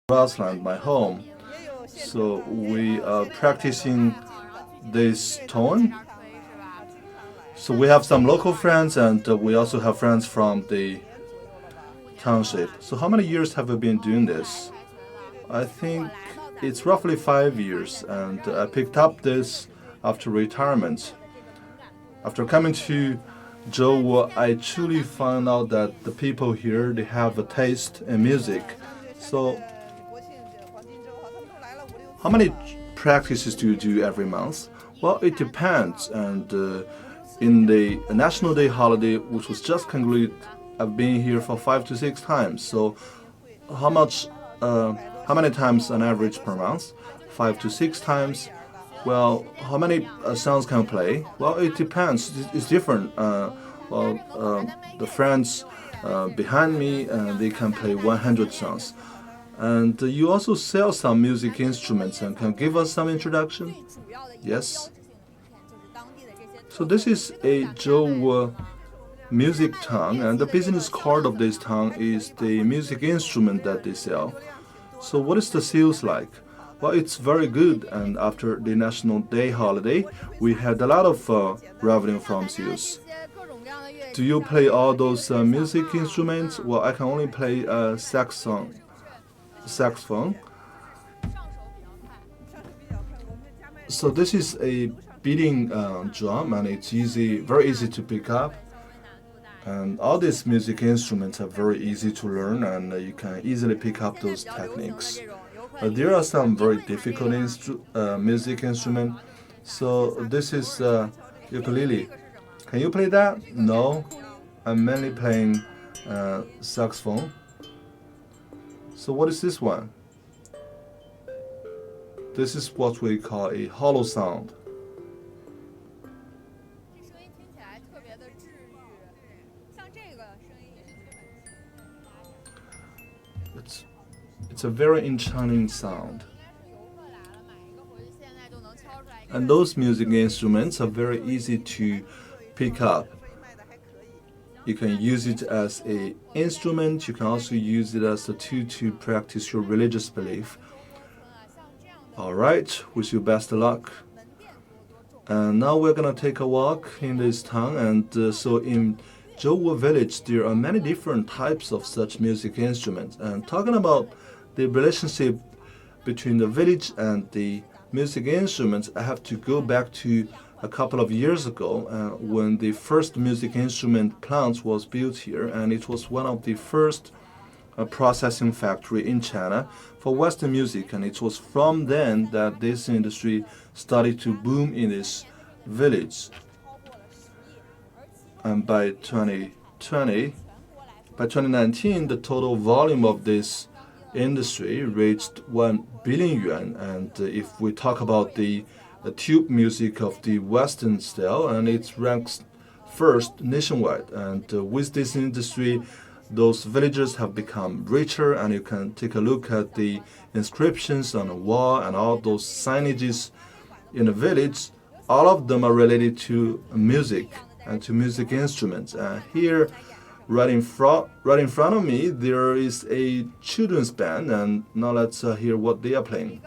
grassland, my home. So we are practicing this tone. So we have some local friends and we also have friends from the township. So how many years have you been doing this? I think it's roughly 5 years, and I picked up this after retirement. After coming to Zhouwo, I truly found out that the people here, they have a taste in music. So how many practices do you do every month? Well, it depends, and in the National Day holiday, which was just concluded, I've been here for 5 to 6 times. So how many times on average per month? 5 to 6 times. Well, how many songs can I play? Well, it depends. It's different. The friends behind me, they can play 100 songs. And you also sell some music instruments, and can give us some introduction? Yes. So this is a Zhouwo music tongue, and the business card of this tongue is the music instrument that they sell. So what is the sales like? Well, it's very good, and after the National Day holiday, we had a lot of revenue from sales. Do you play all those music instruments? Well, I can only play saxophone. So this is a beating drum, and it's very easy to pick up. And all these music instruments are very easy to learn, and you can easily pick up those techniques. There are some very difficult music instruments. So this is ukulele. Can you play that? No, I'm mainly playing saxophone. So what is this one? This is what we call a hollow sound. It's a very enchanting sound. And those music instruments are very easy to pick up. You can use it as an instrument. You can also use it as a tool to practice your religious belief. All right, wish you best of luck. And now we're gonna take a walk in this town. And so in Zhouwo Village, there are many different types of such music instruments. And talking about the relationship between the village and the music instruments, I have to go back to a couple of years ago when the first music instrument plant was built here, and it was one of the first processing factory in China for Western music, and it was from then that this industry started to boom in this village. And by 2019, the total volume of this industry reached 1 billion yuan. And if we talk about the tube music of the Western style, and it ranks first nationwide. And with this industry, those villagers have become richer, and you can take a look at the inscriptions on the wall and all those signages in the village. All of them are related to music and to music instruments. Here, right in front of me, there is a children's band, and now let's hear what they are playing.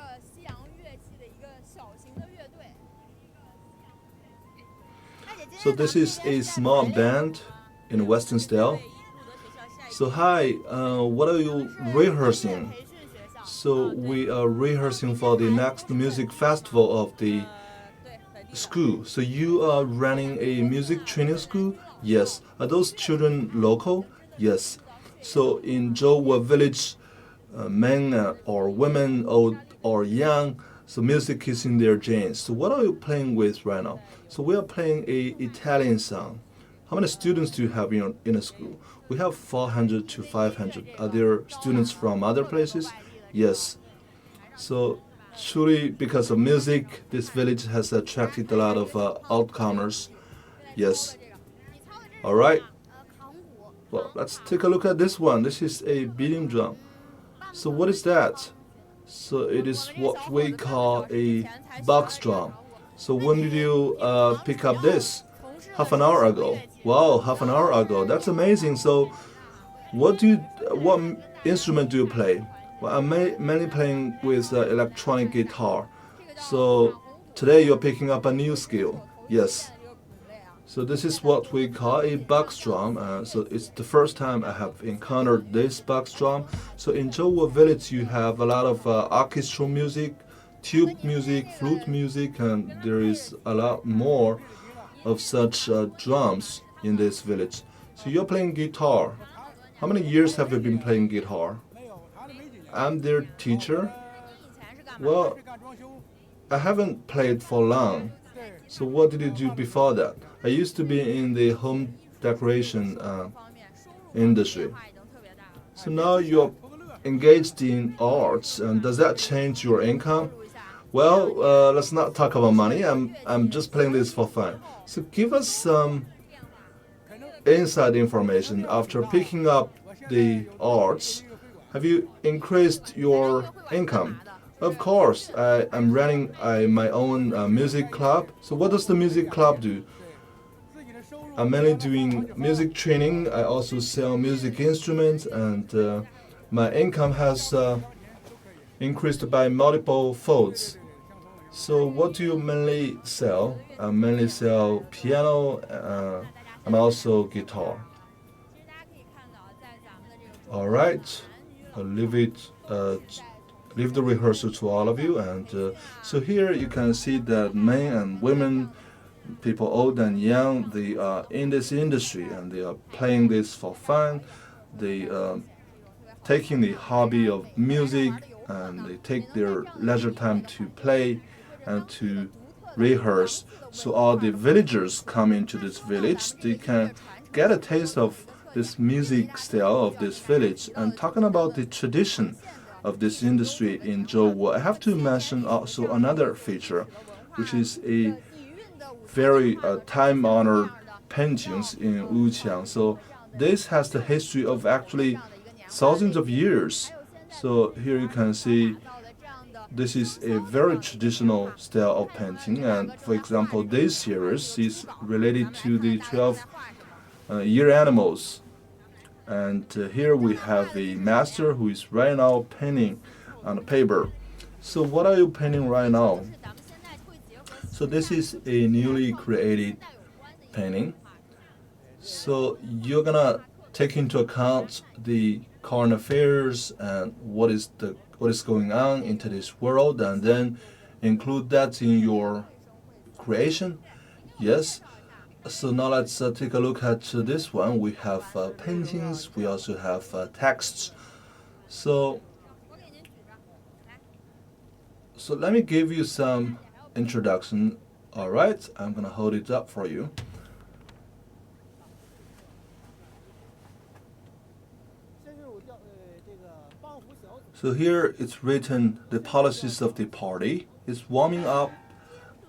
So this is a small band in Western style. So hi, what are you rehearsing? So we are rehearsing for the next music festival of the school. So you are running a music training school? Yes. Are those children local? Yes. So in Zhouwo Village, men or women, old or young, so music is in their genes. So what are you playing with right now? So we are playing a Italian song. How many students do you have in a school? We have 400 to 500. Are there students from other places? Yes. So truly, because of music, this village has attracted a lot of outcomers. Yes. All right. Well, let's take a look at this one. This is a beating drum. So what is that? So it is what we call a box drum. So when did you pick up this? Half an hour ago. Wow, half an hour ago. That's amazing. So what instrument do you play? Well, I'm mainly playing with electronic guitar. So today you're picking up a new skill. Yes. So this is what we call a box drum. So it's the first time I have encountered this box drum. So in Zhouwo Village you have a lot of orchestral music, tube music, flute music, and there is a lot more of such drums in this village. So you're playing guitar. How many years have you been playing guitar? I'm their teacher. Well, I haven't played for long. So what did you do before that? I used to be in the home decoration industry. So now you're engaged in arts, and does that change your income? Well, let's not talk about money. I'm just playing this for fun. So give us some inside information. After picking up the arts, have you increased your income? Of course, I am running my own music club. So what does the music club do? I'm mainly doing music training. I also sell music instruments, and my income has increased by multiple folds. So what do you mainly sell? I mainly sell piano and also guitar. All right, I'll leave the rehearsal to all of you. And so here you can see that men and women, people old and young, they are in this industry and they are playing this for fun. They taking the hobby of music, and they take their leisure time to play and to rehearse. So all the villagers come into this village, they can get a taste of this music style of this village. And talking about the tradition of this industry in Zhouwo, I have to mention also another feature, which is a very time-honored paintings in Wuqiang. So this has the history of actually thousands of years. So here you can see this is a very traditional style of painting, and for example, this series is related to the 12 year animals. And here we have a master who is right now painting on the paper. So what are you painting right now? So this is a newly created painting. So you're gonna take into account the current affairs and what is going on in today's world, and then include that in your creation. Yes. So now let's take a look at this one. We have paintings. We also have texts. So let me give you some introduction. All right, I'm gonna hold it up for you. So here it's written the policies of the party. It's warming up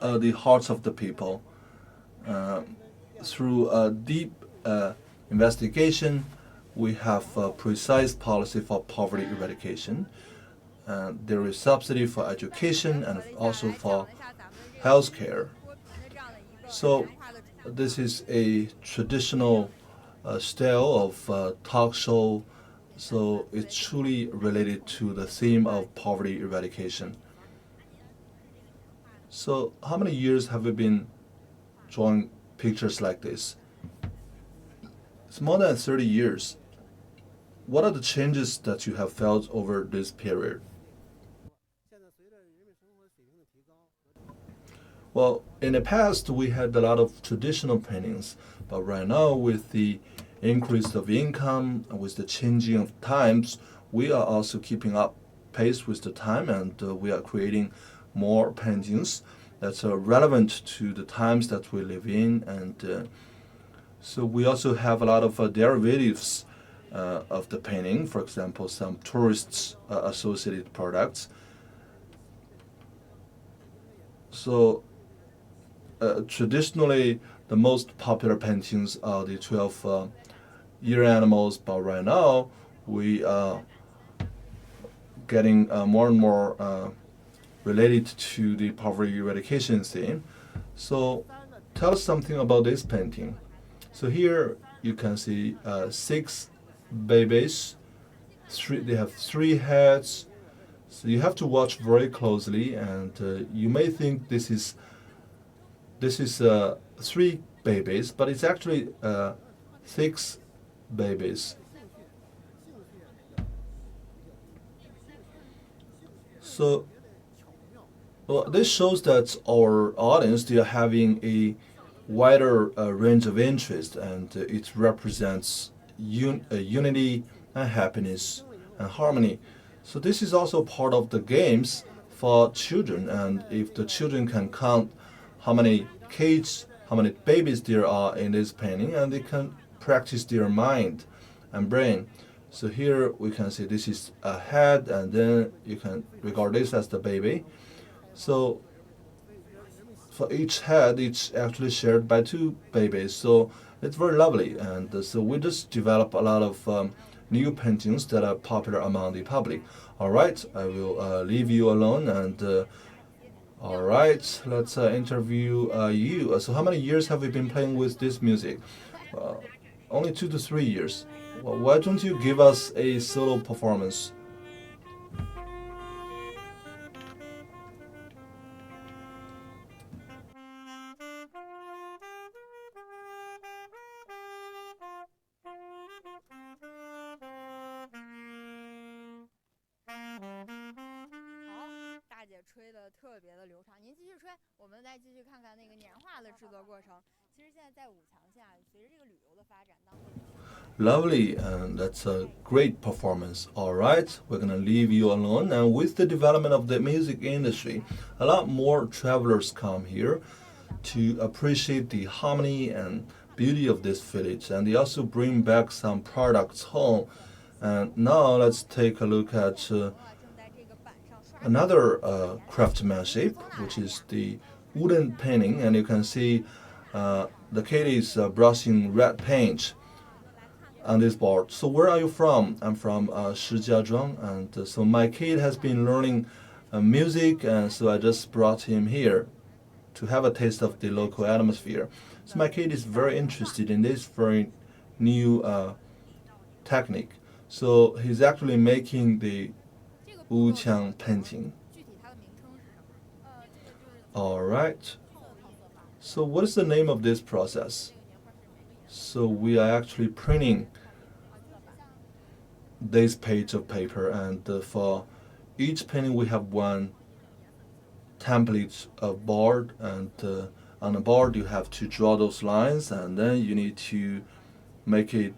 the hearts of the people through a deep investigation. We have a precise policy for poverty eradication. There is subsidy for education and also for health care. So this is a traditional style of talk show. So it's truly related to the theme of poverty eradication. So how many years have you been drawing pictures like this? It's more than 30 years. What are the changes that you have felt over this period? Well, in the past we had a lot of traditional paintings, but right now with the increase of income and with the changing of times, we are also keeping up pace with the time, and we are creating more paintings that are relevant to the times that we live in. And so we also have a lot of derivatives of the painting, for example, some tourists associated products. So traditionally, the most popular paintings are the 12 year animals, but right now we are getting more and more related to the poverty eradication theme. So tell us something about this painting. So here you can see 6 babies. They have 3 heads, So you have to watch very closely, and you may think this is 3 babies, but it's actually 6 babies. So well, this shows that our audience, they are having a wider range of interest, and it represents unity and happiness and harmony. So this is also part of the games for children, and if the children can count how many kids, how many babies there are in this painting, and they can practice their mind and brain. So here we can see this is a head, and then you can regard this as the baby. So for each head, it's actually shared by 2 babies. So it's very lovely, and so we just develop a lot of new paintings that are popular among the public. All right, I will leave you alone, and all right, let's interview you. So how many years have you been playing with this music? Uh, Only 2 to 3 years. Well, why don't you give us a solo performance? Lovely, and that's a great performance. All right, we're gonna leave you alone. And with the development of the music industry, a lot more travelers come here to appreciate the harmony and beauty of this village, and they also bring back some products home. And now let's take a look at another craftsmanship, which is the wooden painting, and you can see the kid is brushing red paint on this board. So where are you from? I'm from Shijiazhuang, and so my kid has been learning music, and so I just brought him here to have a taste of the local atmosphere. So my kid is very interested in this very new technique. So he's actually making the Wuqiang painting. All right. So what is the name of this process? So we are actually printing this page of paper, and for each painting we have one template of board, and on the board you have to draw those lines, and then you need to make it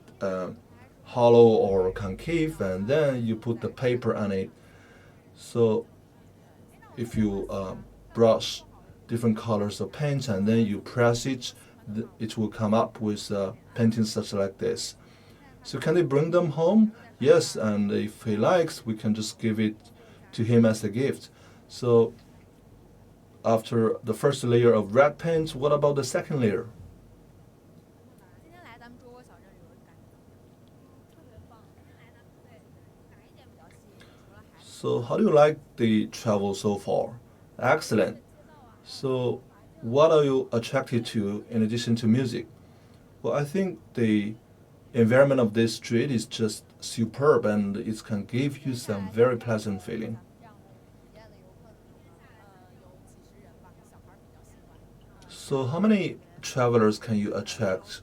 hollow or concave, and then you put the paper on it. So if you brush different colors of paint and then you press it, it will come up with paintings such like this. So can they bring them home? Yes, and if he likes, we can just give it to him as a gift. So after the first layer of red paint, what about the second layer? So how do you like the travel so far? Excellent. So what are you attracted to in addition to music? Well, I think the environment of this street is just superb, and it can give you some very pleasant feeling. So how many travelers can you attract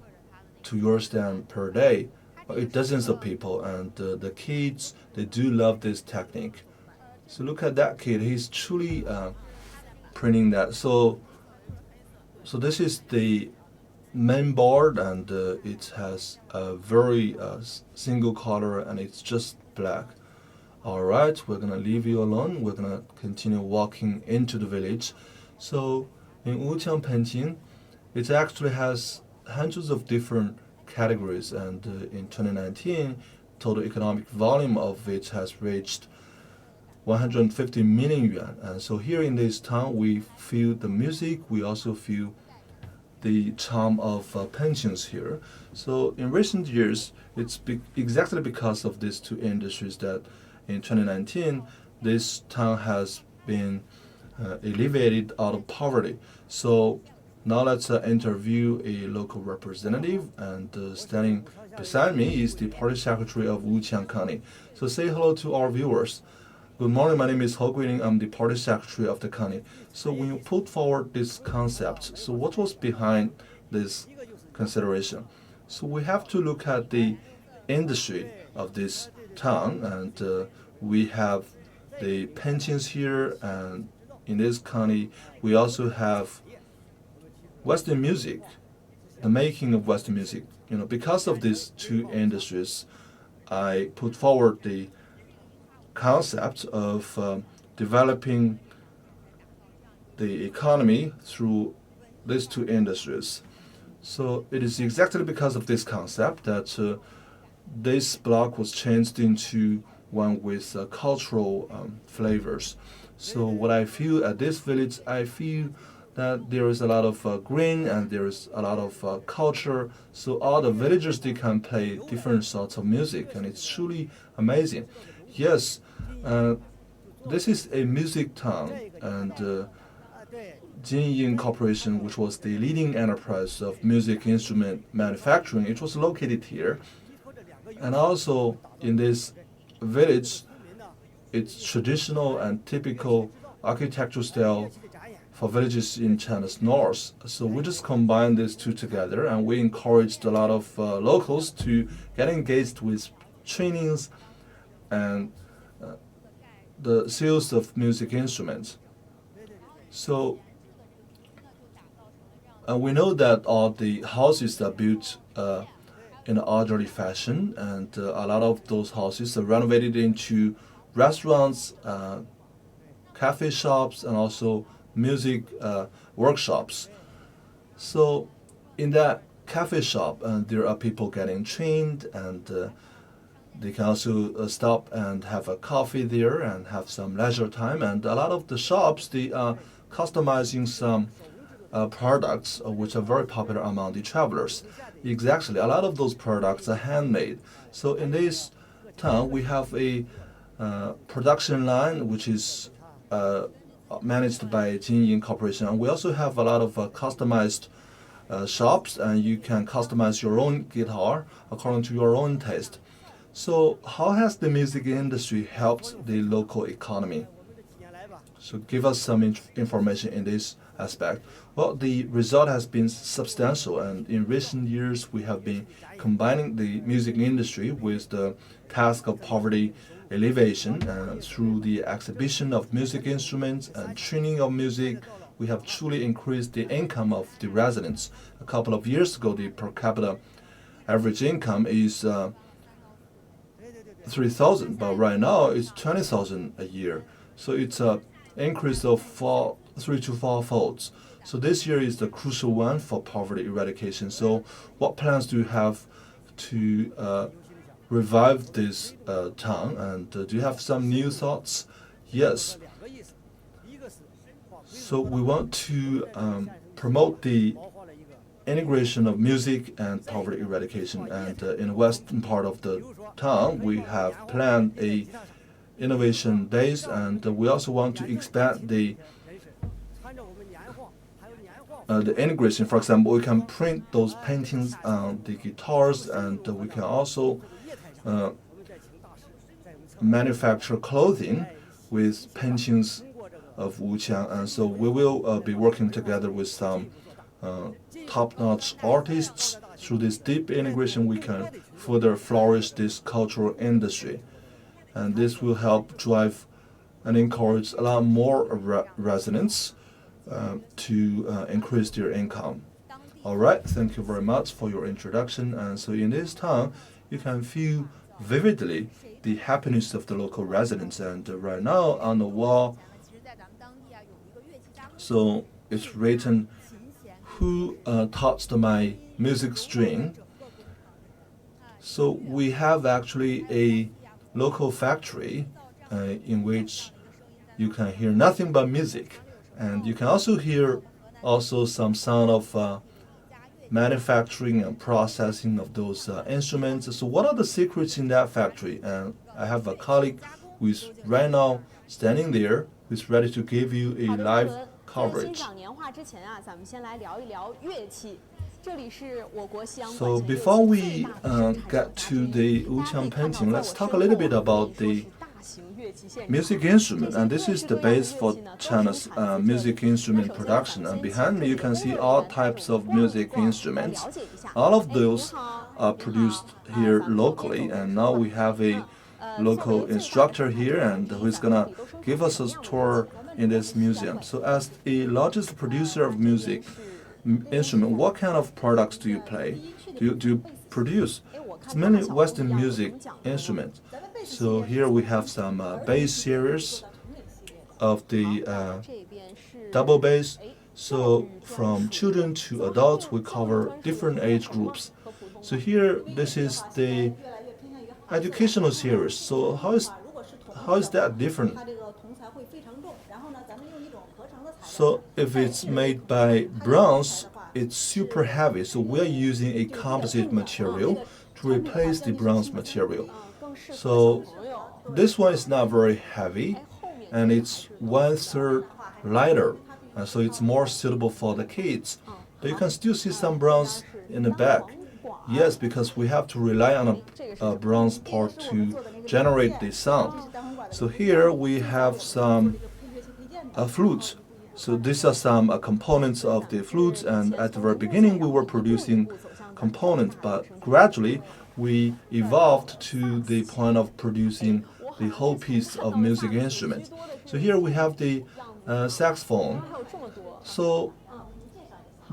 to your stand per day? Well, it's dozens of people, and the kids, they do love this technique. So look at that kid, he's truly printing that. So this is the main board, and it has a very single color, and it's just black. All right, we're gonna leave you alone. We're gonna continue walking into the village. So in Wuqiang painting, it actually has hundreds of different categories, and in 2019, total economic volume of which has reached 150 million yuan. And so here in this town, we feel the music, we also feel the charm of pensions here. So in recent years, it's exactly because of these two industries that in 2019, this town has been alleviated out of poverty. So now let's interview a local representative, and standing beside me is the party secretary of Wuqiang County. So say hello to our viewers. Good morning, my name is Guiling. I'm the party secretary of the county. So when you put forward this concept, so what was behind this consideration? So we have to look at the industry of this town, and we have the paintings here, and in this county we also have Western music, the making of Western music. Because of these two industries, I put forward the concept of developing the economy through these two industries. So it is exactly because of this concept that this block was changed into one with cultural flavors. So what I feel at this village, I feel that there is a lot of green and there is a lot of culture. So all the villagers, they can play different sorts of music, and it's truly amazing. Yes, this is a music town, and Jinyin Corporation, which was the leading enterprise of music instrument manufacturing, it was located here. And also in this village, it's traditional and typical architectural style for villages in China's north. So we just combined these two together, and we encouraged a lot of locals to get engaged with trainings and the sales of music instruments. So we know that all the houses are built in an orderly fashion, and a lot of those houses are renovated into restaurants, cafe shops, and also music workshops. So in that cafe shop, there are people getting trained, and they can also stop and have a coffee there and have some leisure time. And a lot of the shops, they are customizing some products which are very popular among the travelers. Exactly, a lot of those products are handmade. So in this town, we have a production line which is managed by Jinyin Corporation. And we also have a lot of customized shops, and you can customize your own guitar according to your own taste. So how has the music industry helped the local economy? So give us some information in this aspect. Well, the result has been substantial, and in recent years we have been combining the music industry with the task of poverty alleviation through the exhibition of music instruments and training of music. We have truly increased the income of the residents. A couple of years ago, the per capita average income is 3,000, but right now it's 20,000 a year. So it's an increase of 3 to 4 folds. So this year is the crucial one for poverty eradication. So what plans do you have to revive this town, and do you have some new thoughts? Yes. So we want to promote the integration of music and poverty eradication, and in the western part of the town we have planned a innovation base, and we also want to expand the integration. For example, we can print those paintings on the guitars, and we can also manufacture clothing with paintings of Wuqiang. And so we will be working together with some top-notch artists. Through this deep integration, we can further flourish this cultural industry, and this will help drive and encourage a lot more residents to increase their income. All right, thank you very much for your introduction. And so in this town, you can feel vividly the happiness of the local residents. And right now on the wall, so it's written, "Who touched my music string?" So we have actually a local factory in which you can hear nothing but music, and you can also hear some sound of manufacturing and processing of those instruments. So what are the secrets in that factory? And I have a colleague who is right now standing there, who is ready to give you a live coverage. So before we get to the Wuqiang painting, let's talk a little bit about the music instrument, and this is the base for China's music instrument production. And behind me, you can see all types of music instruments. All of those are produced here locally, and now we have a local instructor here, and who is gonna give us a tour in this museum. So, as the largest producer of music instrument, what kind of products do you play? Do you produce? It's mainly Western music instruments. So here we have some bass series of the double bass. So from children to adults, we cover different age groups. So here, this is the educational series. So how is that different? So if it's made by bronze, it's super heavy. So we're using a composite material to replace the bronze material. So this one is not very heavy, and it's 1/3 lighter, so it's more suitable for the kids. But you can still see some bronze in the back. Yes, because we have to rely on a bronze part to generate the sound. So here we have some flutes. So these are some components of the flutes, and at the very beginning we were producing components, but gradually we evolved to the point of producing the whole piece of music instrument. So here we have the saxophone. So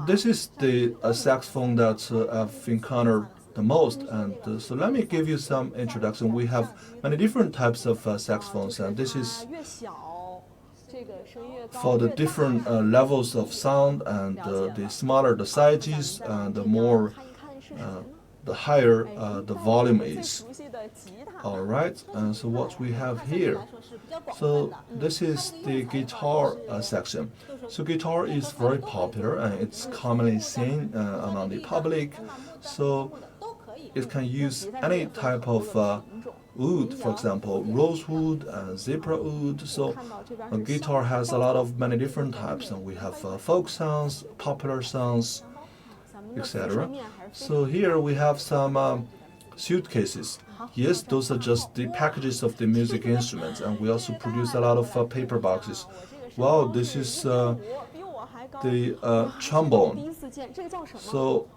this is the saxophone that I've encountered the most, and so let me give you some introduction. We have many different types of saxophones, and this is for the different levels of sound, and the smaller the sizes, the more the higher the volume is. All right, and so what we have here. So this is the guitar section. So guitar is very popular, and it's commonly seen among the public. So it can use any type of wood, for example, rosewood and zebra wood. So a guitar has a lot of many different types, and we have folk songs, popular songs, etc. So here we have some suitcases. Yes, those are just the packages of the music instruments, and we also produce a lot of paper boxes. Wow, this is the trombone. So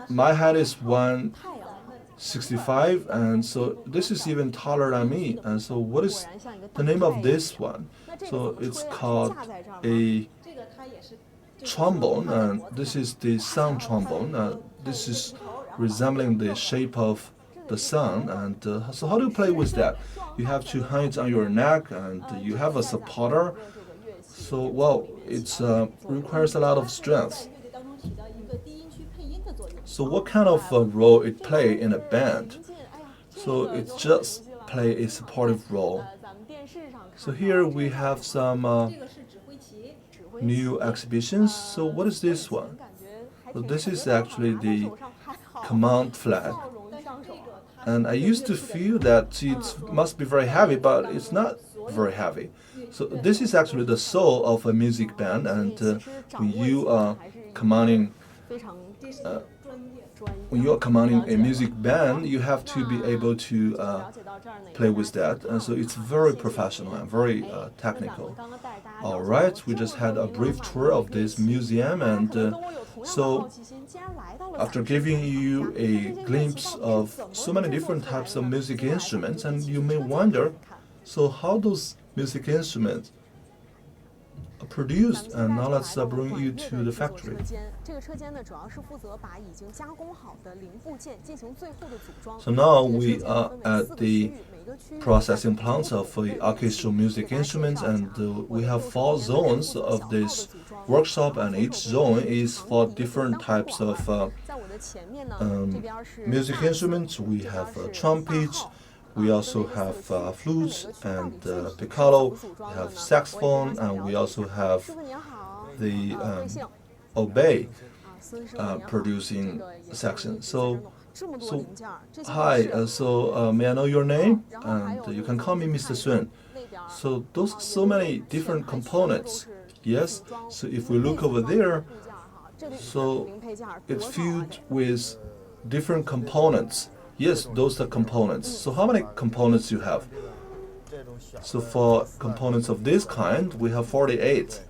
my height is 165, and so this is even taller than me. And so what is the name of this one? So it's called a trombone, and this is the sun trombone. This is resembling the shape of the sun, and so how do you play with that? You have to hang it on your neck, and you have a supporter. So well, it requires a lot of strength. So what kind of role it play in a band? So it just play a supportive role. So here we have some new exhibitions. So what is this one? So this is actually the command flag. And I used to feel that it must be very heavy, but it's not very heavy. So this is actually the soul of a music band, and when you are commanding a music band, you have to be able to play with that, and so it's very professional and very technical. All right, we just had a brief tour of this museum, and so after giving you a glimpse of so many different types of music instruments, and you may wonder, so how those music instruments are produced, and now let's bring you to the factory. So now we are at the processing plants of the orchestral music instruments, and we have 4 zones of this workshop, and each zone is for different types of music instruments. We have trumpets, we also have flutes and piccolo, we have saxophone, and we also have the oboe producing section. So hi, may I know your name? And you can call me Mr. Sun. So those are so many different components. Yes, so if we look over there, so it's filled with different components. Yes, those are components. So how many components you have? So for components of this kind, we have 48.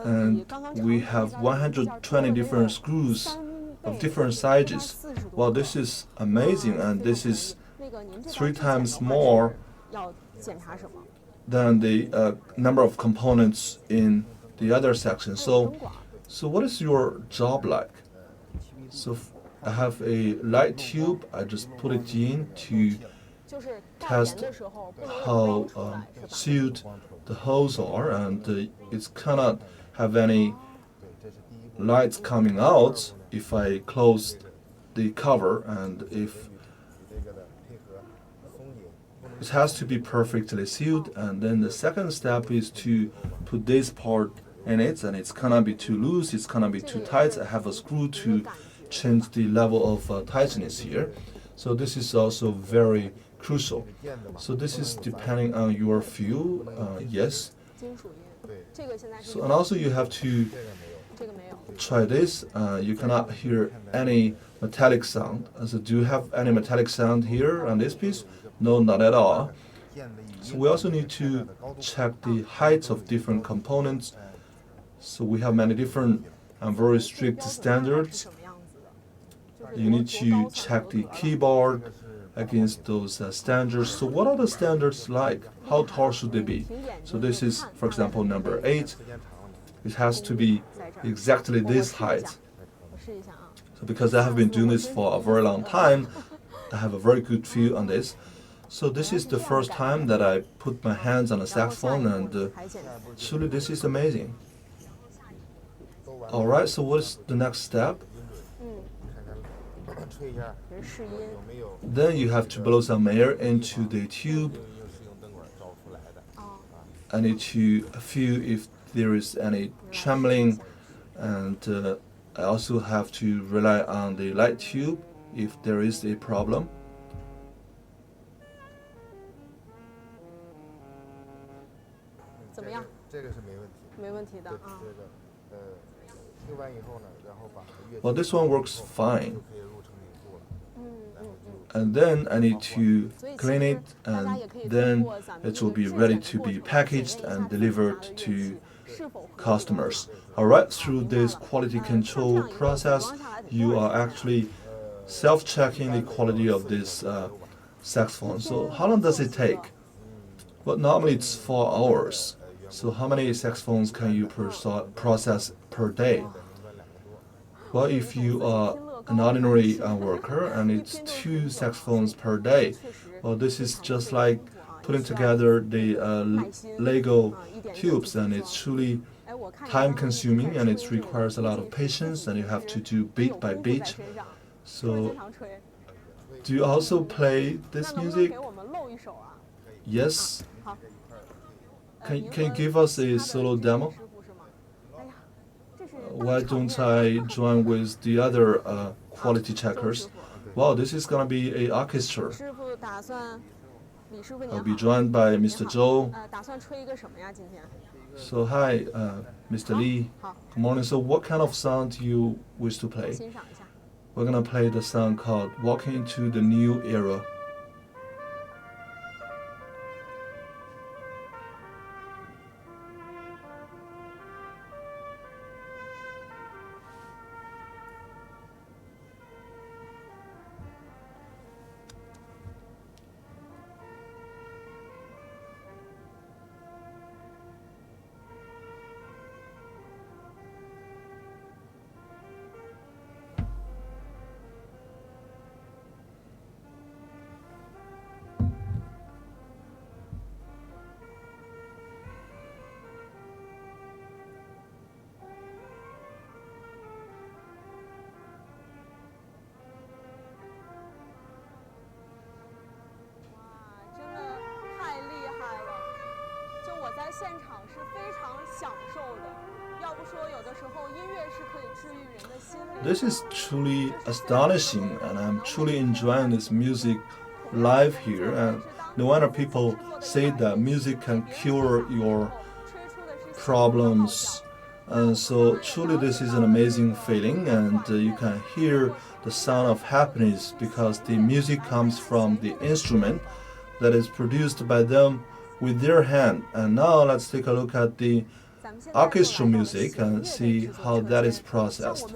And we have 120 different screws of different sizes. Well, this is amazing, and this is 3 times more than the number of components in the other section. So what is your job like? So I have a light tube. I just put it in to test how sealed the holes are, and it cannot have any lights coming out if I close the cover, and if it has to be perfectly sealed. And then the second step is to put this part in it, and it's cannot be too loose, it's cannot be too tight. I have a screw to change the level of tightness here. So this is also very crucial. So this is depending on your feel, yes. So, and also you have to try this. You cannot hear any metallic sound. So do you have any metallic sound here on this piece? No, not at all. So we also need to check the height of different components. So we have many different and very strict standards. You need to check the keyboard against those standards. So what are the standards like? How tall should they be? So this is, for example, number 8. It has to be exactly this height. So because I have been doing this for a very long time, I have a very good feel on this. So this is the first time that I put my hands on a saxophone, and truly this is amazing. Alright, so what's the next step? Then you have to blow some air into the tube. I need to feel if there is any trembling, and I also have to rely on the light tube if there is a problem. Well, this one works fine. And then I need to clean it, and then it will be ready to be packaged and delivered to customers. Alright, through this quality control process, you are actually self-checking the quality of this saxophone. So how long does it take? Well, normally it's 4 hours. So how many saxophones can you process per day? Well, if you are an ordinary worker and it's 2 saxophones per day, well, this is just like putting together the Lego tubes, and it's truly time consuming, and it requires a lot of patience, and you have to do beat by beat. So do you also play this music? Yes. Can you give us a solo demo? Why don't I join with the other quality checkers? Wow, this is gonna be an orchestra. I'll be joined by Mr. Zhou. So hi, Mr. Li. Good morning. So what kind of song do you wish to play? We're gonna play the song called "Walking into the New Era." This is truly astonishing, and I'm truly enjoying this music live here. And no wonder people say that music can cure your problems. And so truly this is an amazing feeling, and you can hear the sound of happiness because the music comes from the instrument that is produced by them with their hand. And now let's take a look at the orchestral music and see how that is processed.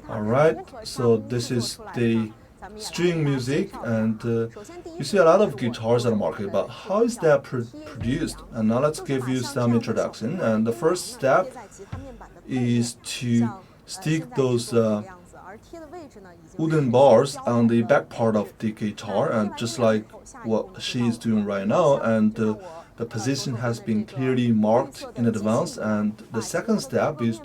Alright, so this is the string music, and you see a lot of guitars on the market, but how is that produced? And now let's give you some introduction. And the first step is to stick those wooden bars on the back part of the guitar, and just like what she is doing right now, and the position has been clearly marked in advance. And the second step is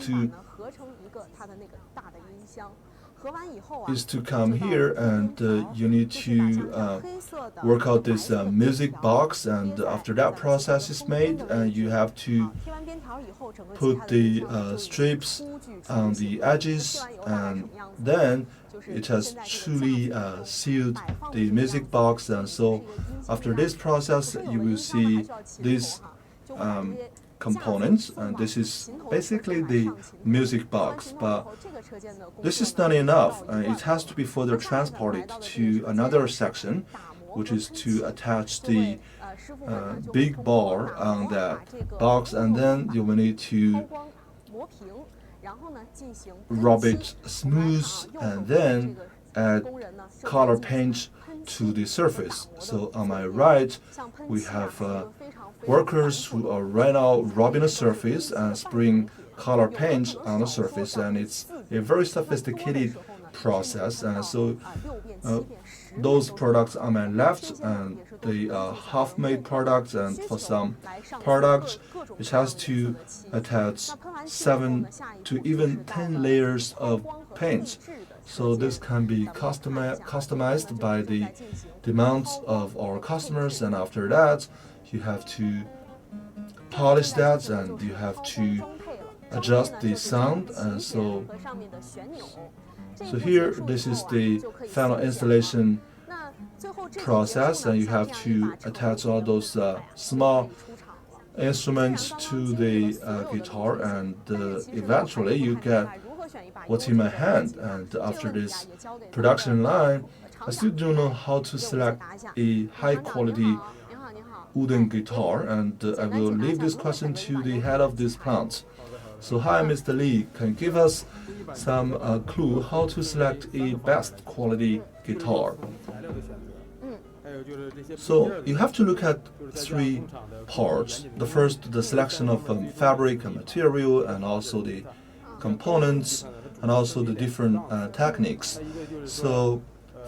to come here, and you need to work out this music box, and after that process is made, you have to put the strips on the edges, and then it has truly sealed the music box. And so after this process, you will see these components, and this is basically the music box. But this is not enough. It has to be further transported to another section, which is to attach the big bar on that box, and then you will need to rub it smooth and then add color paint to the surface. So on my right, we have workers who are right now rubbing the surface and spraying color paint on the surface, and it's a very sophisticated process. And so those products on my left, and the half-made products, and for some products it has to attach 7 to even 10 layers of paint. So this can be customized by the demands of our customers, and after that you have to polish that, and you have to adjust the sound. And so here, this is the final installation process, and you have to attach all those small instruments to the guitar, and eventually you get what's in my hand. And after this production line, I still don't know how to select a high quality wooden guitar, and I will leave this question to the head of this plant. So hi, Mr. Lee, can you give us some clue how to select a best quality guitar? So you have to look at 3 parts. The first, the selection of fabric and material, and also the components, and also the different techniques. So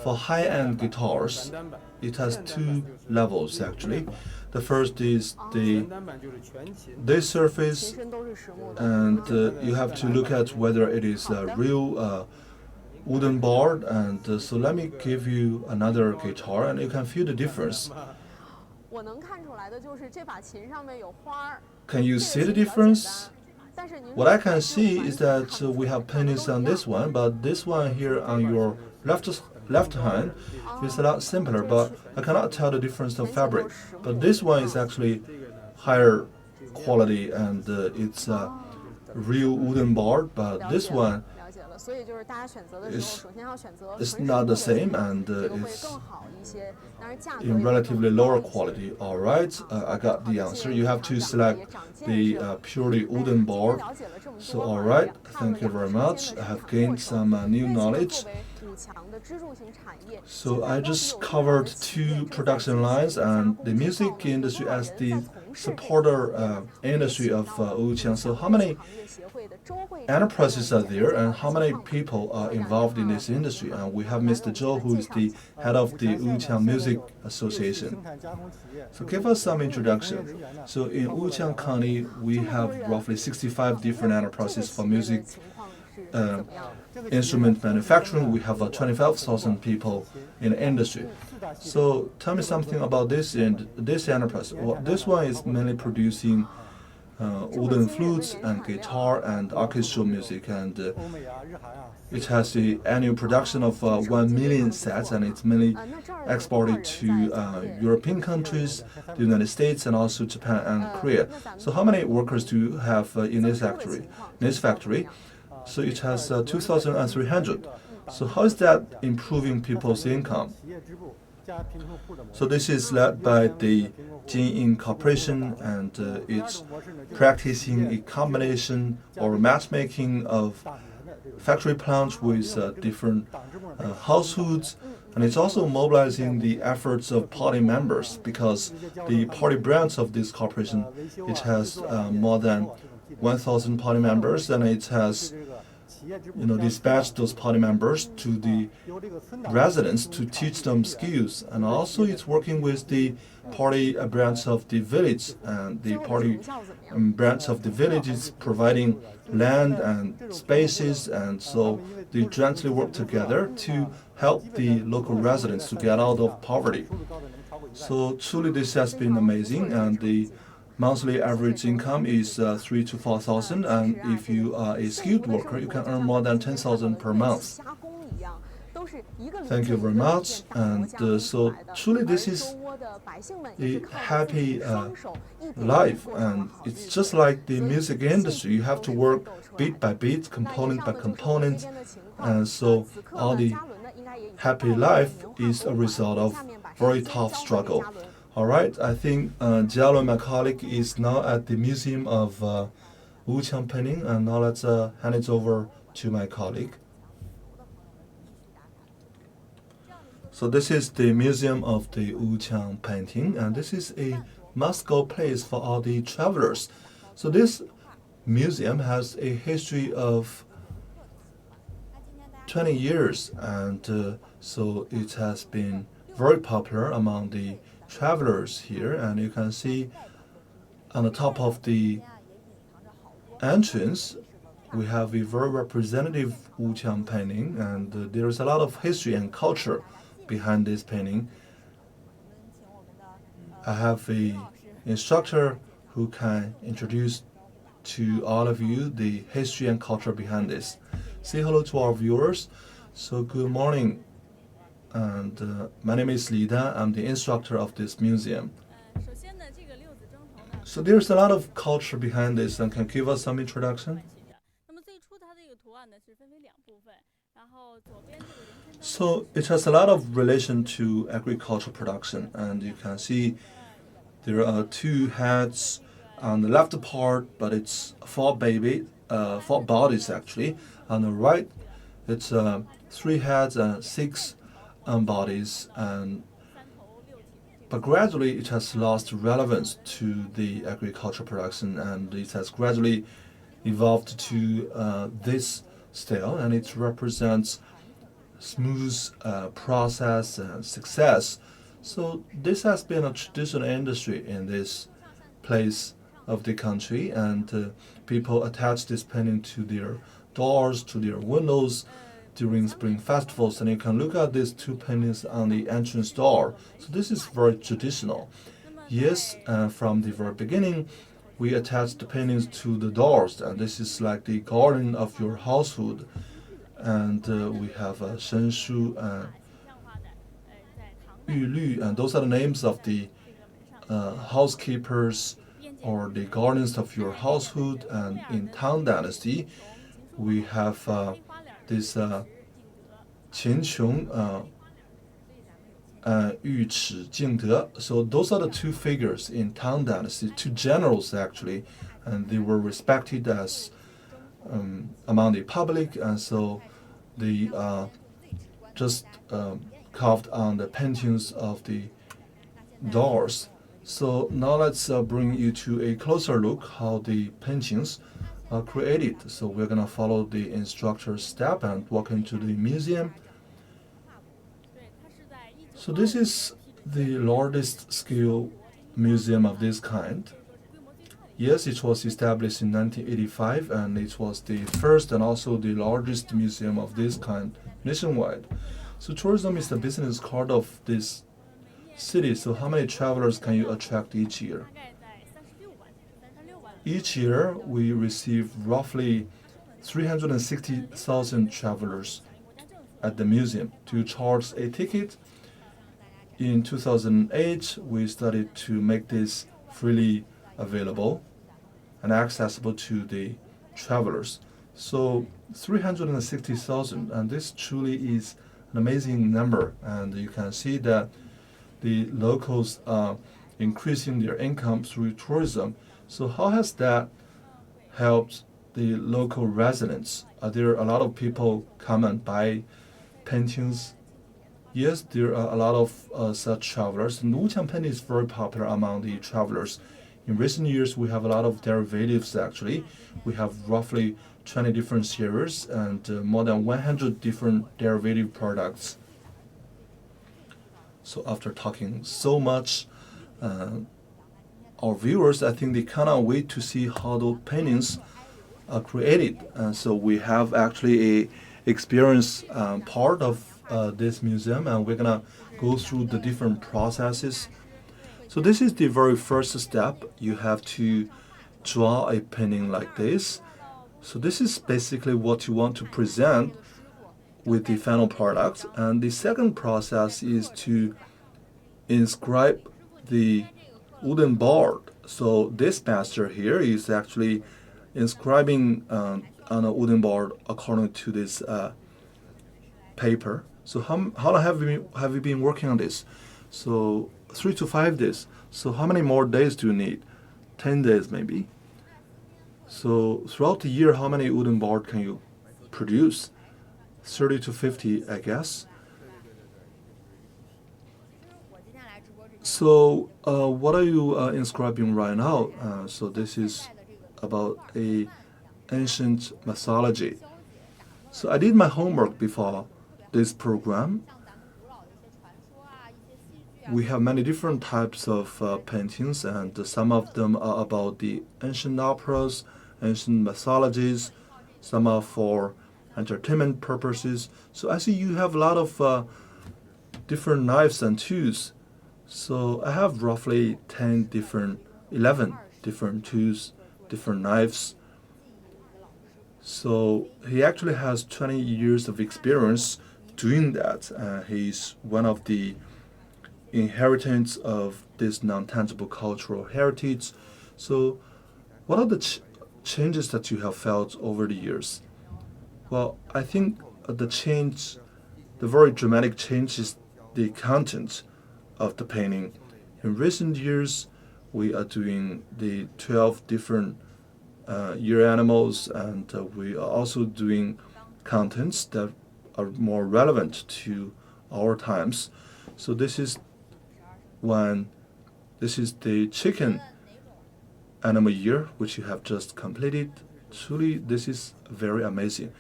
for high-end guitars, it has 2 levels actually. The first is this surface, and you have to look at whether it is a real wooden bar. And so let me give you another guitar, and you can feel the difference. Can you see the difference? What I can see is that we have paintings on this one, but this one here on your left hand is a lot simpler, but I cannot tell the difference of fabric. But this one is actually higher quality, and it's a real wooden bar, but this one is not the same, and it's in relatively lower quality. Alright, I got the answer. You have to select the purely wooden bar. So alright, thank you very much. I have gained some new knowledge. So I just covered 2 production lines, and the music industry as the supporter industry of Wuqiang. So how many enterprises are there, and how many people are involved in this industry? And we have Mr. Zhou, who is the head of the Wuqiang Music Association. So give us some introduction. So in Wuqiang County, we have roughly 65 different enterprises for music instrument manufacturing. We have 25,000 people in the industry. So tell me something about this enterprise. Well, this one is mainly producing wooden flutes and guitar and orchestral music, and it has the annual production of 1 million sets, and it's mainly exported to European countries, the United States, and also Japan and Korea. So how many workers do you have in this factory? So it has 2,300. So how is that improving people's income? So this is led by the Jin Corporation, and it's practicing a combination or matchmaking of factory plants with different households, and it's also mobilizing the efforts of party members, because the party branch of this corporation, it has more than 1,000 party members, and it has dispatched those party members to the residents to teach them skills. And also it's working with the party branch of the village, and the party branch of the village is providing land and spaces, and so they jointly work together to help the local residents to get out of poverty. So truly this has been amazing, and the monthly average income is 3,000 to 4,000, and if you are a skilled worker, you can earn more than 10,000 per month. Thank you very much. And so truly this is a happy life, and it's just like the music industry. You have to work beat by beat, component by component, and so all the happy life is a result of very tough struggle. All right, I think Jialo, my colleague, is now at the Museum of Wuqiang painting, and now let's hand it over to my colleague. So this is the Museum of the Wuqiang painting, and this is a must-go place for all the travelers. So this museum has a history of 20 years, and so it has been very popular among the travelers here. And you can see on the top of the entrance we have a very representative Wuqiang painting, and there is a lot of history and culture behind this painting. I have a instructor who can introduce to all of you the history and culture behind this. Say hello to our viewers. So good morning, and my name is Li Dan. I'm the instructor of this museum. So there's a lot of culture behind this, and can you give us some introduction? So it has a lot of relation to agricultural production, and you can see there are two heads on the left part, but it's four bodies actually. On the right, it's 3 heads and 6 bodies, but gradually it has lost relevance to the agricultural production, and it has gradually evolved to this style, and it represents smooth process and success. So this has been a traditional industry in this place of the country, and people attach this painting to their doors, to their windows during spring festivals, and you can look at these 2 paintings on the entrance door. So this is very traditional. Yes, from the very beginning we attached the paintings to the doors, and this is like the garden of your household. And we have Shen Shu and Yu Lü, and those are the names of the housekeepers or the guardians of your household. And in Tang Dynasty, we have this Qin Qiong and Yu Chi Jingde. So those are the 2 figures in Tang Dynasty, 2 generals actually, and they were respected as among the public, and so they just carved on the paintings of the doors. So now let's bring you to a closer look how the paintings are created. So we're gonna follow the instructor's step and walk into the museum. So this is the largest scale museum of this kind. Yes, it was established in 1985, and it was the first and also the largest museum of this kind nationwide. So tourism is the business card of this city. So how many travelers can you attract each year? Each year we receive roughly 360,000 travelers at the museum. To charge a ticket, in 2008 we started to make this freely available and accessible to the travelers. So 360,000, and this truly is an amazing number. And you can see that the locals are increasing their income through tourism. So how has that helped the local residents? Are there a lot of people come and buy paintings? Yes, there are a lot of such travelers. And Wuqiang painting is very popular among the travelers. In recent years, we have a lot of derivatives actually. We have roughly 20 different series and more than 100 different derivative products. So after talking so much, our viewers, I think they cannot wait to see how those paintings are created. So we have actually a experience part of this museum, and we're gonna go through the different processes. So this is the very first step. You have to draw a painting like this. So this is basically what you want to present with the final product. And the second process is to inscribe the wooden board. So this master here is actually inscribing on a wooden board according to this paper. So how long have you been working on this? So 3 to 5 days. So how many more days do you need? 10 days maybe. So throughout the year, how many wooden board can you produce? 30 to 50, I guess. So what are you inscribing right now? So this is about a ancient mythology. So I did my homework before this program. We have many different types of paintings, and some of them are about the ancient operas, ancient mythologies. Some are for entertainment purposes. So I see you have a lot of different knives and tools. So I have roughly 11 different tools, different knives. So he actually has 20 years of experience doing that. He's one of the inheritance of this non-tangible cultural heritage. So what are the changes that you have felt over the years? Well, I think the very dramatic change is the content of the painting. In recent years, we are doing the 12 different year animals, and we are also doing contents that are more relevant to our times. So this is the chicken animal year, which you have just completed. Truly, this is very amazing.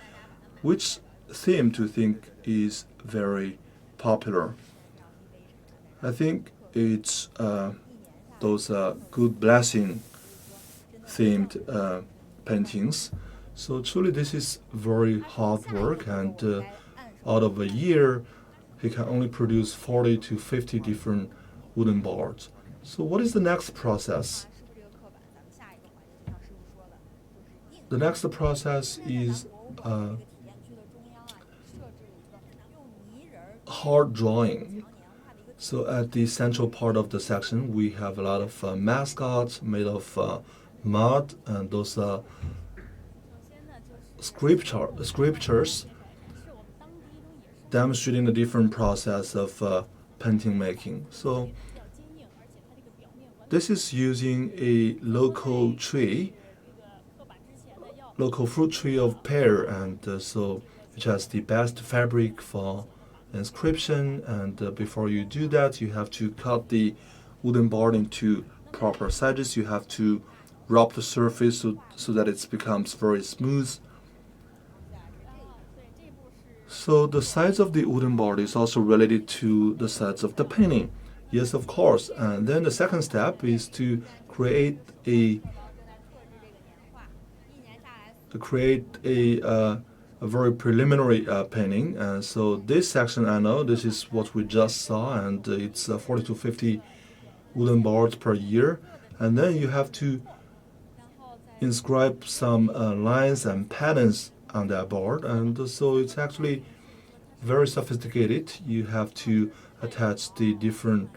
Which theme do you think is very popular? I think it's those good blessing themed paintings. So truly, this is very hard work, and out of a year, he can only produce 40 to 50 different wooden boards. So what is the next process? The next process is hard drawing. So at the central part of the section, we have a lot of mascots made of mud, and those scriptures demonstrating the different process of painting making. So this is using a local fruit tree of pear, and so it has the best fabric for inscription. And before you do that, you have to cut the wooden board into proper sizes. You have to rub the surface so that it becomes very smooth. So the size of the wooden board is also related to the size of the painting. Yes, of course. And then the second step is to create a very preliminary painting. And so this section, I know this is what we just saw, and it's 40 to 50 wooden boards per year. And then you have to inscribe some lines and patterns on that board, and so it's actually very sophisticated. You have to attach the different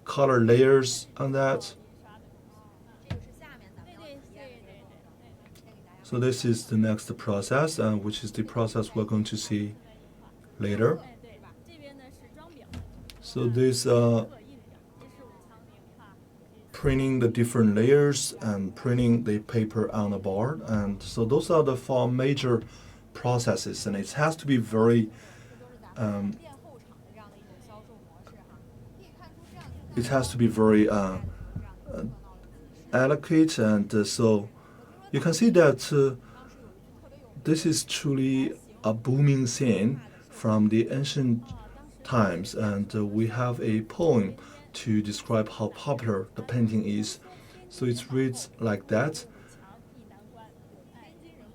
color layers on that. So this is the next process, which is the process we're going to see later. So this printing the different layers and printing the paper on the board, and so those are the four major processes, and it has to be very adequate, and so you can see that this is truly a booming scene from the ancient times, and we have a poem to describe how popular the painting is. So it reads like that.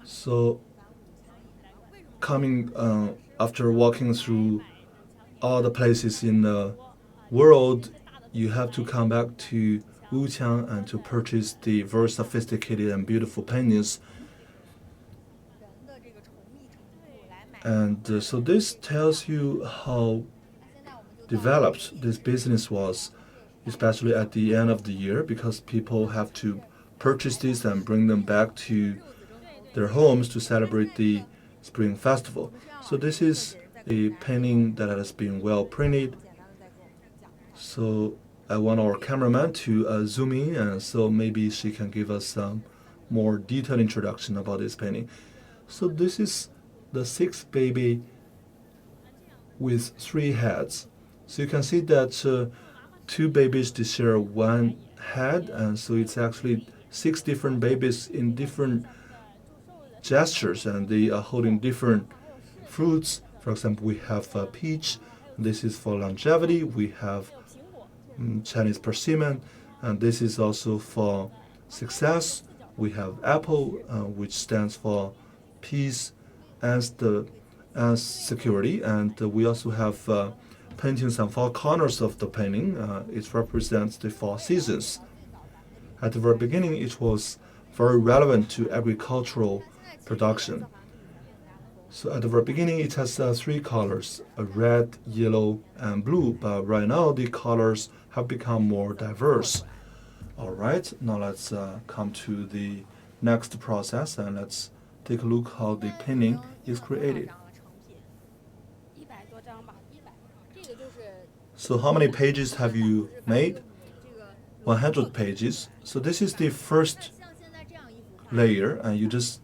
So coming after walking through all the places in the world, you have to come back to Wuqiang and to purchase the very sophisticated and beautiful paintings. And so this tells you how developed this business was, especially at the end of the year, because people have to purchase these and bring them back to their homes to celebrate the Spring Festival. So this is a painting that has been well printed. So I want our cameraman to zoom in, and so maybe she can give us some more detailed introduction about this painting. So this is the sixth baby with 3 heads. So you can see that 2 babies they share one head, and so it's actually 6 different babies in different gestures, and they are holding different fruits. For example, we have peach. This is for longevity. We have Chinese persimmon, and this is also for success. We have apple, which stands for peace and security, and we also have paintings on 4 corners of the painting. It represents the 4 seasons. At the very beginning, it was very relevant to agricultural production. So at the very beginning, it has 3 colors, red, yellow, and blue, but right now the colors have become more diverse. All right, now let's come to the next process, and let's take a look how the painting is created. So how many pages have you made? 100 pages. So this is the first layer, and you just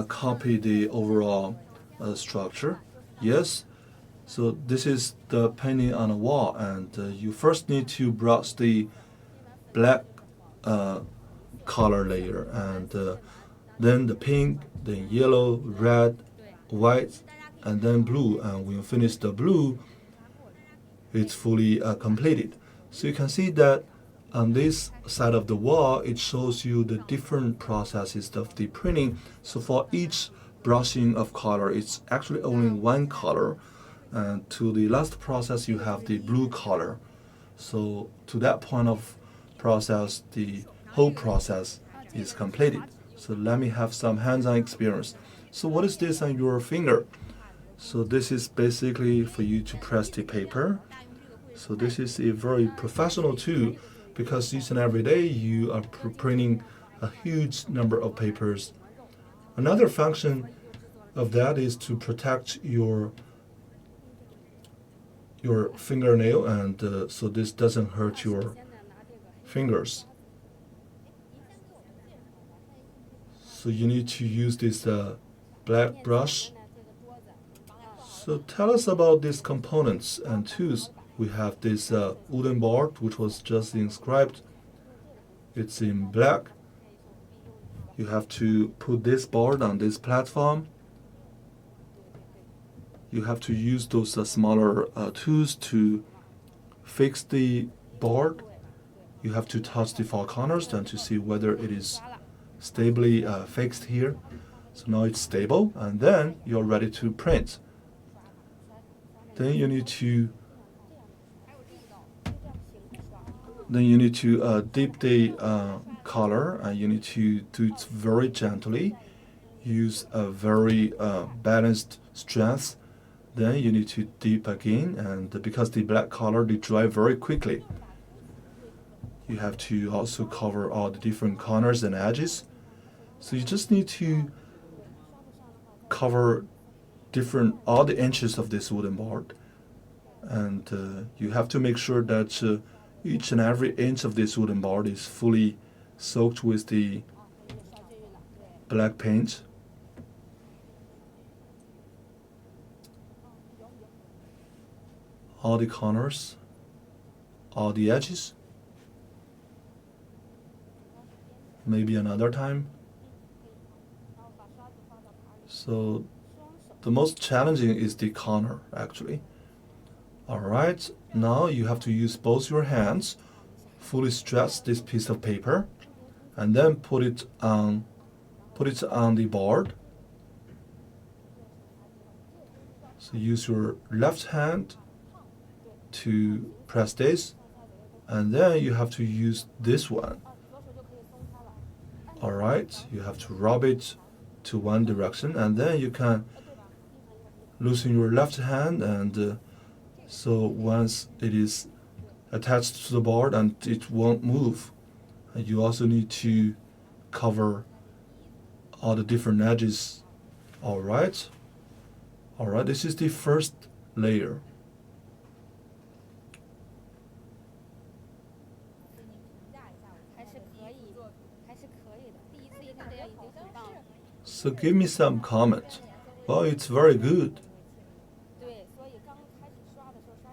copy the overall structure. Yes. So this is the painting on the wall, and you first need to brush the black color layer, and then the pink, then yellow, red, white, and then blue. And when you finish the blue, it's fully completed. So you can see that on this side of the wall, it shows you the different processes of the printing. So for each brushing of color, it's actually only one color. And to the last process, you have the blue color. So to that point of process, the whole process is completed. So let me have some hands-on experience. So what is this on your finger? So this is basically for you to press the paper. So this is a very professional tool, because each and every day you are printing a huge number of papers. Another function of that is to protect your fingernail, and so this doesn't hurt your fingers. So you need to use this black brush. So tell us about these components and tools. We have this wooden board, which was just inscribed. It's in black. You have to put this board on this platform. You have to use those smaller tools to fix the board. You have to touch the 4 corners and to see whether it is stably fixed here. So now it's stable, and then you're ready to print. Then you need to dip the color, and you need to do it very gently. Use a very balanced strength. Then you need to dip again, and because the black color they dry very quickly, you have to also cover all the different corners and edges. So you just need to cover all the inches of this wooden board. and you have to make sure that each and every inch of this wooden board is fully soaked with the black paint. All the corners, all the edges. Maybe another time. So the most challenging is the corner, actually. Alright, now you have to use both your hands, fully stretch this piece of paper, and then put it on the board. So use your left hand to press this, and then you have to use this one. Alright, you have to rub it to one direction, and then you can loosen your left hand, and so once it is attached to the board and it won't move. And you also need to cover all the different edges. Alright, this is the first layer. So give me some comment. Well, it's very good.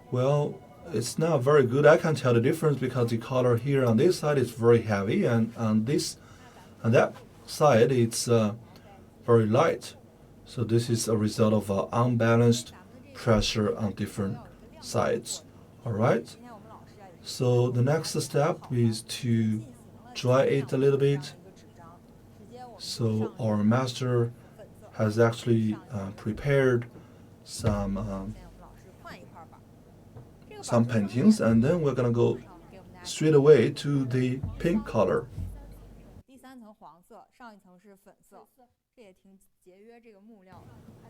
Well, it's not very good. I can tell the difference because the color here on this side is very heavy, and on that side it's very light. So this is a result of unbalanced pressure on different sides. Alright? So the next step is to dry it a little bit. So our master has actually prepared some paintings, and then we're gonna go straight away to the pink color.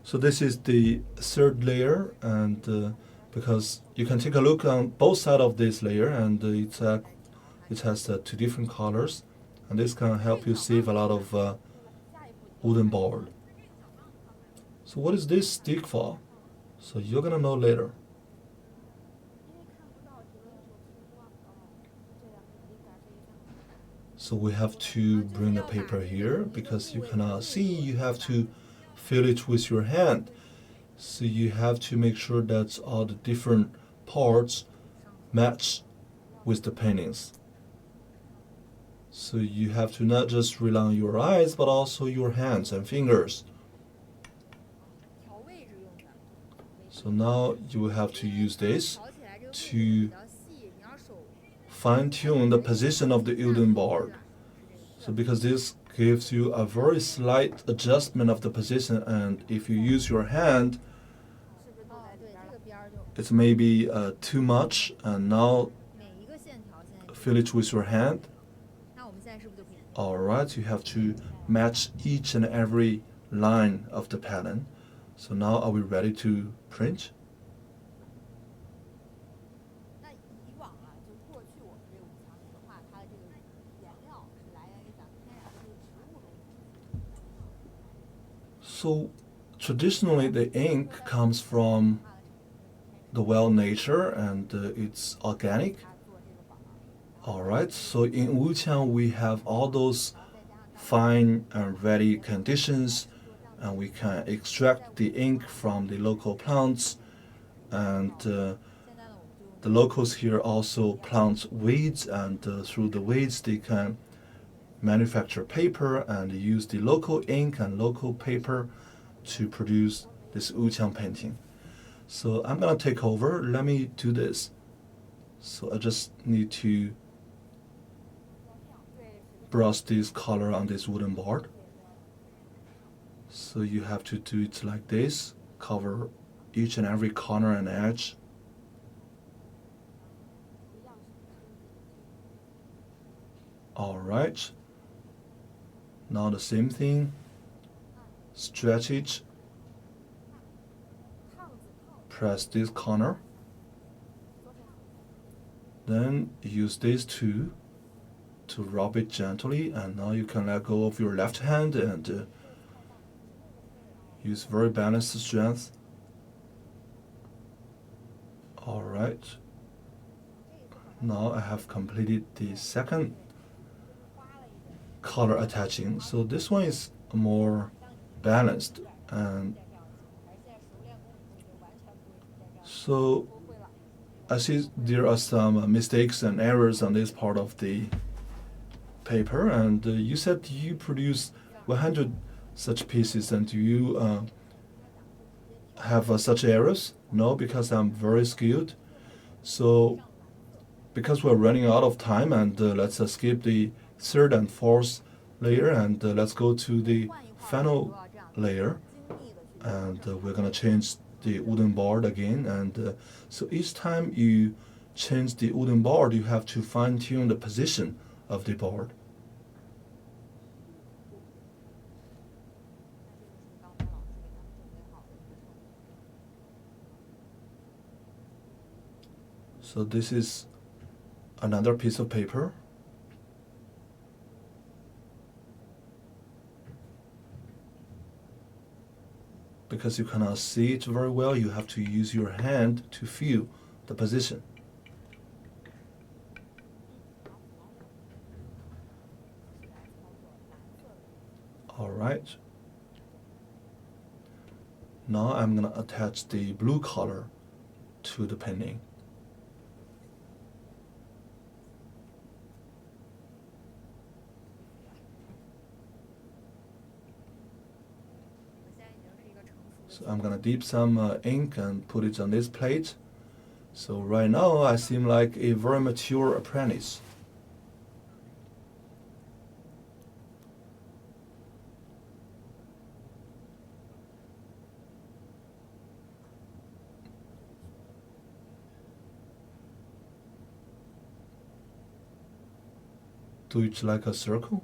So this is the third layer, and because you can take a look on both sides of this layer, and it has two different colors, and this can help you save a lot of wooden board. So what is this stick for? So you're gonna know later. So we have to bring the paper here because you cannot see. You have to fill it with your hand. So you have to make sure that all the different parts match with the paintings. So you have to not just rely on your eyes, but also your hands and fingers. So now you will have to use this to fine-tune the position of the wooden board. So because this gives you a very slight adjustment of the position, and if you use your hand, it's maybe too much, and now fill it with your hand. Alright, you have to match each and every line of the pattern. So now are we ready to print? So traditionally the ink comes from the wild nature, and it's organic. Alright, so in Wuqiang we have all those fine and ready conditions, and we can extract the ink from the local plants, and the locals here also plant weeds, and through the weeds they can manufacture paper and use the local ink and local paper to produce this Wuqiang painting. So I'm gonna take over. Let me do this. So I just need to brush this color on this wooden board. So you have to do it like this, cover each and every corner and edge. Alright, now the same thing, stretch it, press this corner, then use these two to rub it gently, and now you can let go of your left hand and use very balanced strength. right. Now I have completed the second color attaching. So this one is more balanced, and so I see there are some mistakes and errors on this part of the paper, and you said you produce 100 such pieces, and do you have such errors? No, because I'm very skilled. So because we're running out of time, and let's skip the third and fourth layer, and let's go to the final layer, and we're gonna change the wooden board again. And so each time you change the wooden board, you have to fine-tune the position of the board. So this is another piece of paper. Because you cannot see it very well, you have to use your hand to feel the position. All right. Now I'm gonna attach the blue color to the painting. So I'm gonna dip some ink and put it on this plate. So right now I seem like a very mature apprentice. Do it like a circle.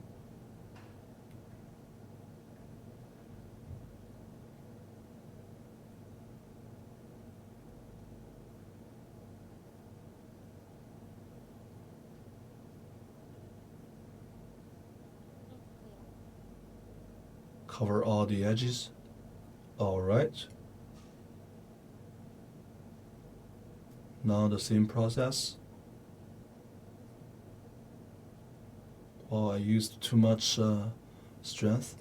Cover all the edges. All right. Now the same process. Oh, I used too much strength.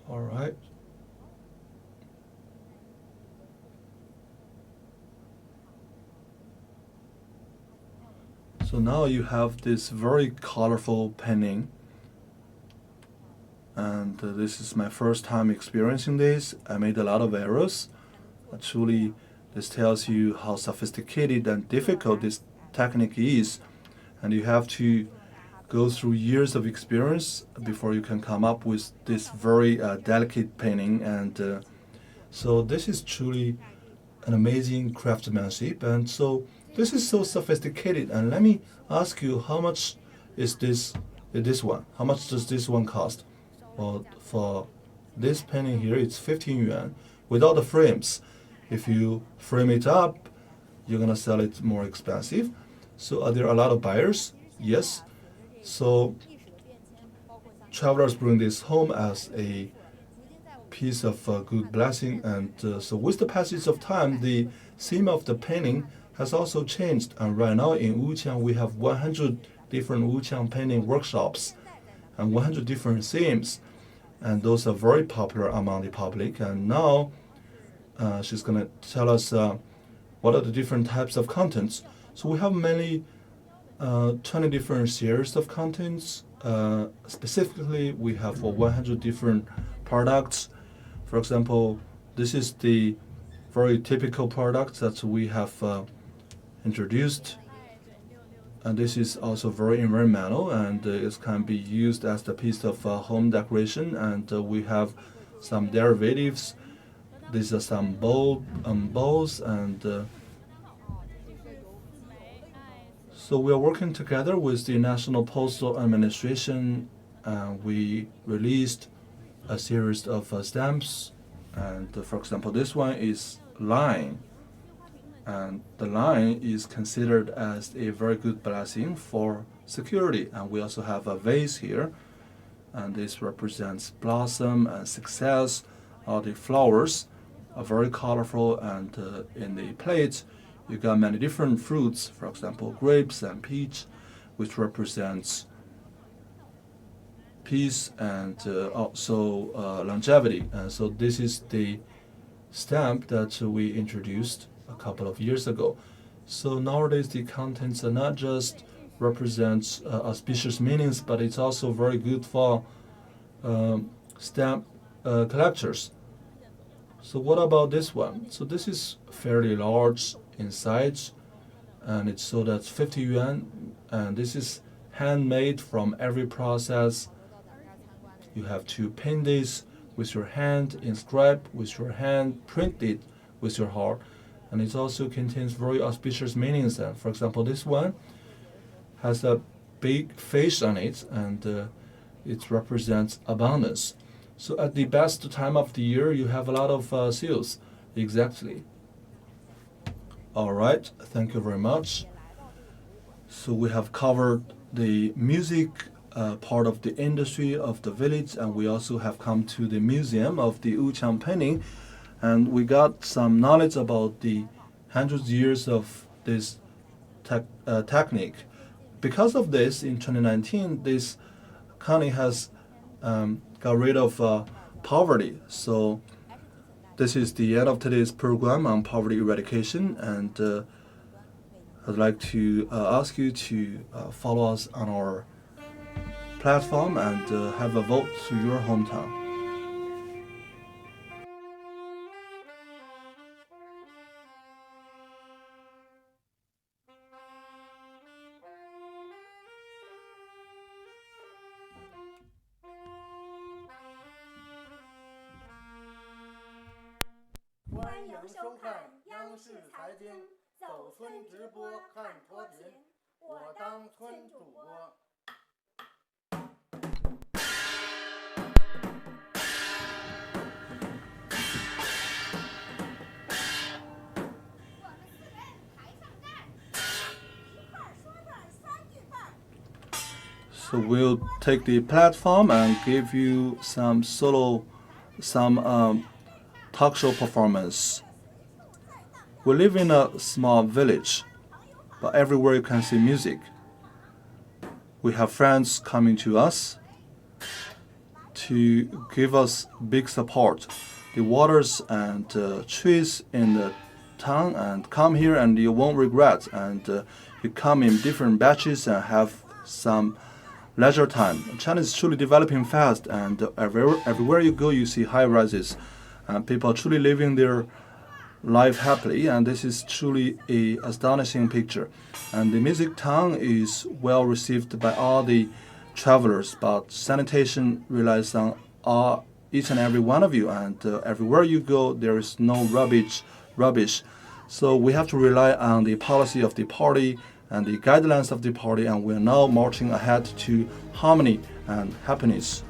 All right. So now you have this very colorful painting, and this is my first time experiencing this. I made a lot of errors. Actually, this tells you how sophisticated and difficult this technique is, and you have to go through years of experience before you can come up with this very delicate painting. And so this is truly an amazing craftsmanship, and so this is so sophisticated. And let me ask you, how much is this one? How much does this one cost? Well, for this painting here, it's 15 yuan without the frames. If you frame it up, you're gonna sell it more expensive. So are there a lot of buyers? Yes. So travelers bring this home as a piece of good blessing, and so with the passage of time, the theme of the painting has also changed. And right now in Wuqiang, we have 100 different Wuqiang painting workshops and 100 different themes, and those are very popular among the public. And now she's going to tell us what are the different types of contents. So we have mainly 20 different series of contents. Specifically, we have 100 different products. For example, this is the very typical product that we have introduced, and this is also very environmental, and it can be used as the piece of home decoration. And we have some derivatives. These are some bowls, and so we are working together with the National Postal Administration. We released a series of stamps, and for example, this one is line, and the line is considered as a very good blessing for security. And we also have a vase here, and this represents blossom and success. All the flowers are very colorful, and in the plate you got many different fruits, for example grapes and peach, which represents peace and also longevity. And so this is the stamp that we introduced a couple of years ago. So nowadays the contents are not just represents auspicious meanings, but it's also very good for stamp collectors. So what about this one? So this is fairly large in size, and it's sold at 50 yuan, and this is handmade from every process. You have to paint this with your hand, inscribe with your hand, print it with your heart, and it also contains very auspicious meanings. And for example, this one has a big face on it, and it represents abundance. So at the best time of the year, you have a lot of sales. Exactly. All right, thank you very much. So we have covered the music part of the industry of the village, and we also have come to the museum of the Wuqiang painting, and we got some knowledge about the hundreds of years of this technique. Because of this, in 2019, this county has got rid of poverty. So this is the end of today's program on poverty eradication, and I'd like to ask you to follow us on our platform and have a vote to your hometown. So we'll take the platform and give you some talk show performance. We live in a small village, but everywhere you can see music. We have friends coming to us to give us big support. The waters and trees in the town, and come here and you won't regret. And you come in different batches and have some leisure time. China is truly developing fast, and everywhere you go you see high rises, and people are truly living their life happily, and this is truly a astonishing picture. And the music town is well received by all the travelers, but sanitation relies on each and every one of you, and everywhere you go there is no rubbish. So we have to rely on the policy of the party and the guidelines of the party, and we are now marching ahead to harmony and happiness.